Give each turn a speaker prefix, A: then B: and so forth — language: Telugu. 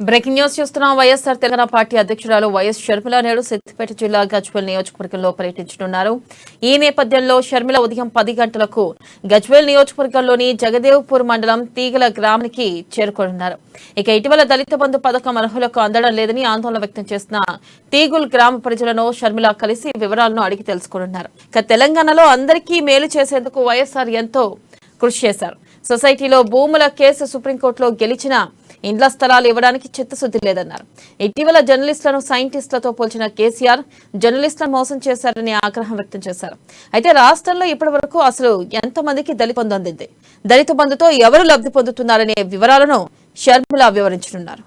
A: బ్రేకింగ్ న్యూస్ చూస్తున్నాం. వైఎస్ఆర్ తెలంగాణ పార్టీ అధ్యక్షురాలు వైఎస్ షర్మిల నేడు సిద్దిపేట జిల్లా గజ్వేల్ నియోజకవర్గంలో పర్యటించనున్నారు. ఈ నేపథ్యంలో షర్మిల ఉదయం 10 గంటలకు గజ్వేల్ నియోజకవర్గంలోని జగదేవ్పూర్ మండలం తీగల గ్రామానికి చేరుకోనున్నారు. ఇక ఇటీవల దళిత బంధు పథకం అర్హులకు అందడం లేదని ఆందోళన వ్యక్తం చేసిన తీగుల్ గ్రామ ప్రజలను షర్మిల కలిసి వివరాలను అడిగి తెలుసుకోనున్నారు. ఇక తెలంగాణలో అందరికీ మేలు చేసేందుకు వైఎస్ఆర్ ఎంతో కృషి చేశారు. సొసైటీలో భూముల కేసు సుప్రీంకోర్టులో గెలిచిన ఇండ్ల స్థలాలు ఇవ్వడానికి చిత్తశుద్ధి లేదన్నారు. ఇటీవల జర్నలిస్టులను సైంటిస్టులతో పోల్చిన కేసీఆర్ జర్నలిస్టులను మోసం చేశారని ఆగ్రహం వ్యక్తం చేశారు. అయితే రాష్ట్రంలో ఇప్పటి వరకు అసలు ఎంతమందికి దళిత బంధు అందింది, దళిత బంధుతో ఎవరు లబ్ధి పొందుతున్నారనే వివరాలను షర్మిల వివరించనున్నారు.